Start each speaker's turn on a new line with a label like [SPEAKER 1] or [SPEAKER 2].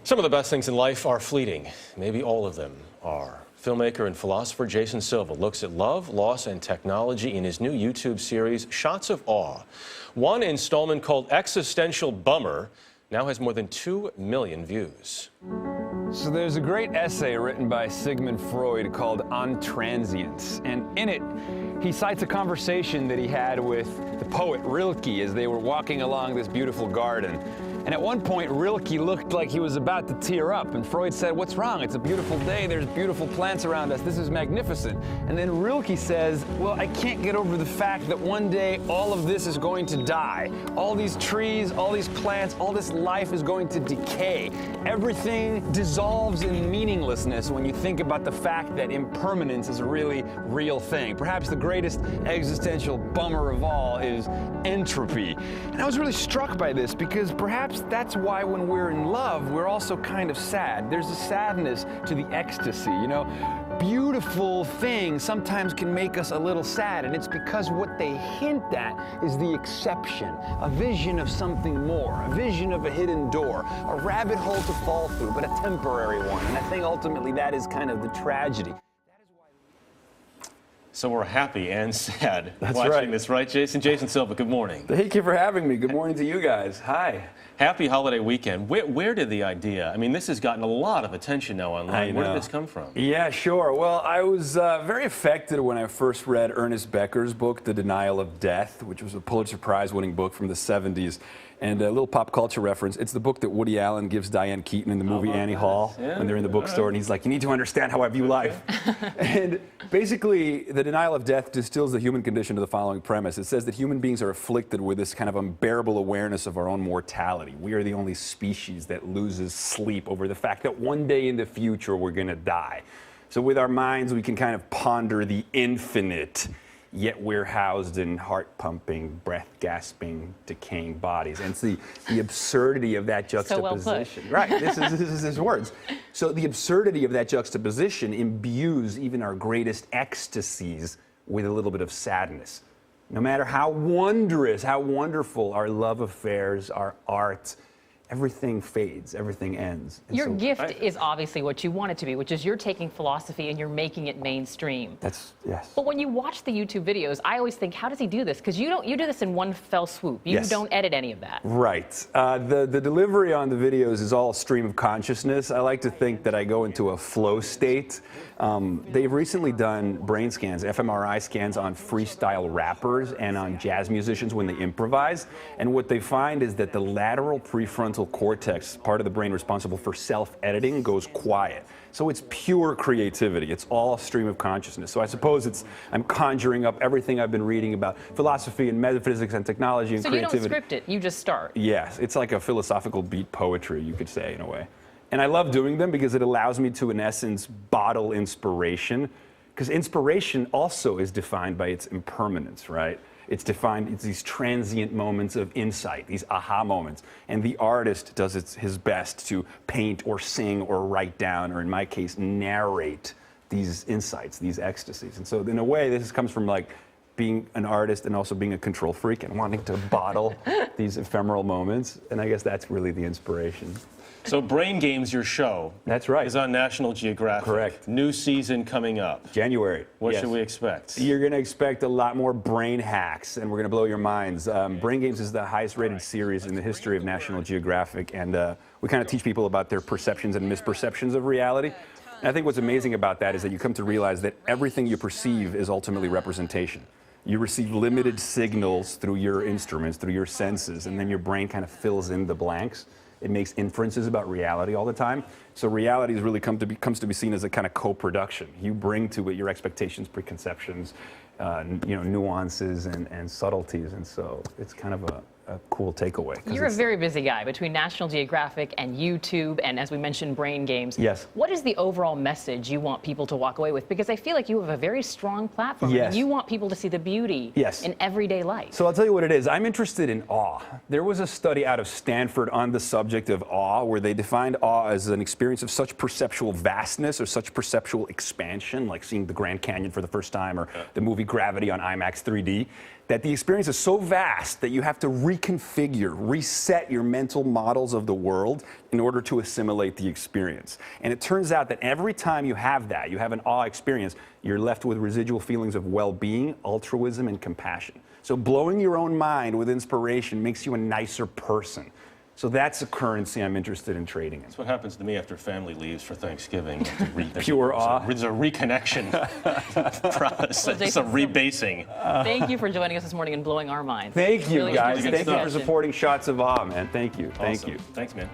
[SPEAKER 1] Some of the best things in life are fleeting. Maybe all of them are. Filmmaker and philosopher Jason Silva looks at love, loss, and technology in his new YouTube series, Shots of Awe. One installment called Existential Bummer now has more than 2 million views.
[SPEAKER 2] So there's a great essay written by Sigmund Freud called On Transience, and in it, he cites a conversation that he had with the poet Rilke as they were walking along this beautiful garden. And at one point, Rilke looked like he was about to tear up, and Freud said, "What's wrong? It's a beautiful day, there's beautiful plants around us, this is magnificent." And then Rilke says, "Well, I can't get over the fact that one day all of this is going to die. All these trees, all these plants, all this life is going to decay. Everything dissolves in meaninglessness when you think about the fact that impermanence is a really real thing. Perhaps the greatest existential bummer of all is entropy." And I was really struck by this because perhaps that's why when we're in love, we're also kind of sad. There's a sadness to the ecstasy, you know? Beautiful things sometimes can make us a little sad, and it's because what they hint at is the exception, a vision of something more, a vision of a hidden door, a rabbit hole to fall through, but a temporary one. And I think ultimately that is kind of the tragedy.
[SPEAKER 1] So we're happy and sad
[SPEAKER 2] That's
[SPEAKER 1] watching
[SPEAKER 2] right.
[SPEAKER 1] this, right, Jason? Jason Silva, good morning.
[SPEAKER 2] Thank you for having me. Good morning to you guys. Hi.
[SPEAKER 1] Happy holiday weekend. Where did the idea, I mean, this has gotten a lot of attention now online. Where did this come from?
[SPEAKER 2] Yeah, sure. Well, I was very affected when I first read Ernest Becker's book, The Denial of Death, which was a Pulitzer Prize-winning book from the 70s. And a little pop culture reference, it's the book that Woody Allen gives Diane Keaton in the movie Annie Hall when they're in the bookstore, and he's like, "You need to understand how I view life." And basically, The Denial of Death distills the human condition to the following premise. It says that human beings are afflicted with this kind of unbearable awareness of our own mortality. We are the only species that loses sleep over the fact that one day in the future we're going to die. So with our minds, we can kind of ponder the infinite, yet we're housed in heart-pumping, breath-gasping, decaying bodies. And it's the absurdity of that juxtaposition.
[SPEAKER 3] So well put.
[SPEAKER 2] Right, this is his words. So the absurdity of that juxtaposition imbues even our greatest ecstasies with a little bit of sadness. No matter how wondrous, how wonderful our love affairs, our art, everything fades, everything ends. And
[SPEAKER 3] your gift is obviously what you want it to be, which is you're taking philosophy and you're making it mainstream.
[SPEAKER 2] Yes.
[SPEAKER 3] But when you watch the YouTube videos, I always think, how does he do this? Because you do this in one fell swoop. You don't edit any of that.
[SPEAKER 2] Right. The delivery on the videos is all stream of consciousness. I like to think that I go into a flow state. They've recently done brain scans, fMRI scans on freestyle rappers and on jazz musicians when they improvise. And what they find is that the lateral prefrontal cortex, part of the brain responsible for self-editing, goes quiet. So it's pure creativity. It's all stream of consciousness. So I suppose I'm conjuring up everything I've been reading about philosophy and metaphysics and technology and creativity.
[SPEAKER 3] So you don't script it, you just start.
[SPEAKER 2] Yes, it's like a philosophical beat poetry, you could say, in a way. And I love doing them because it allows me to, in essence, bottle inspiration. Because inspiration also is defined by its impermanence, right? It's these transient moments of insight, these aha moments. And the artist does his best to paint or sing or write down, or in my case, narrate these insights, these ecstasies. And so in a way, this comes from like being an artist and also being a control freak and wanting to bottle these ephemeral moments. And I guess that's really the inspiration.
[SPEAKER 1] So Brain Games, your show,
[SPEAKER 2] that's right,
[SPEAKER 1] is on National Geographic.
[SPEAKER 2] Correct.
[SPEAKER 1] New season coming up.
[SPEAKER 2] January.
[SPEAKER 1] What should we expect? You're
[SPEAKER 2] going to expect a lot more brain hacks, and we're going to blow your minds. Brain Games is the highest rated series in the history of National Geographic, and we kind of teach people about their perceptions and misperceptions of reality. And I think what's amazing about that is that you come to realize that everything you perceive is ultimately representation. You receive limited signals through your instruments, through your senses, and then your brain kind of fills in the blanks. It makes inferences about reality all the time. So reality has really comes to be seen as a kind of co-production. You bring to it your expectations, preconceptions, nuances and subtleties, and so it's kind of a cool takeaway.
[SPEAKER 3] You're a very busy guy between National Geographic and YouTube, and as we mentioned, Brain Games.
[SPEAKER 2] Yes.
[SPEAKER 3] What is the overall message you want people to walk away with? Because I feel like you have a very strong platform.
[SPEAKER 2] Yes.
[SPEAKER 3] And you want people to see the beauty in everyday life.
[SPEAKER 2] So I'll tell you what it is. I'm interested in awe. There was a study out of Stanford on the subject of awe, where they defined awe as an experience of such perceptual vastness or such perceptual expansion, like seeing the Grand Canyon for the first time or the movie gravity on IMAX 3D, that the experience is so vast that you have to reconfigure, reset your mental models of the world in order to assimilate the experience. And it turns out that every time you have that, you have an awe experience, you're left with residual feelings of well-being, altruism, and compassion. So blowing your own mind with inspiration makes you a nicer person. So that's a currency I'm interested in trading in.
[SPEAKER 1] That's what happens to me after family leaves for Thanksgiving.
[SPEAKER 2] Pure awe.
[SPEAKER 1] There's a reconnection process.
[SPEAKER 3] Well,
[SPEAKER 1] it's a rebasing.
[SPEAKER 3] Thank you for joining us this morning and blowing our minds.
[SPEAKER 2] Thank you,
[SPEAKER 3] Really
[SPEAKER 2] guys.
[SPEAKER 3] appreciate
[SPEAKER 2] Thank you
[SPEAKER 3] it.
[SPEAKER 2] for supporting Shots of Awe, man. Thank you. Thank
[SPEAKER 1] Awesome.
[SPEAKER 2] you.
[SPEAKER 1] Thanks, man.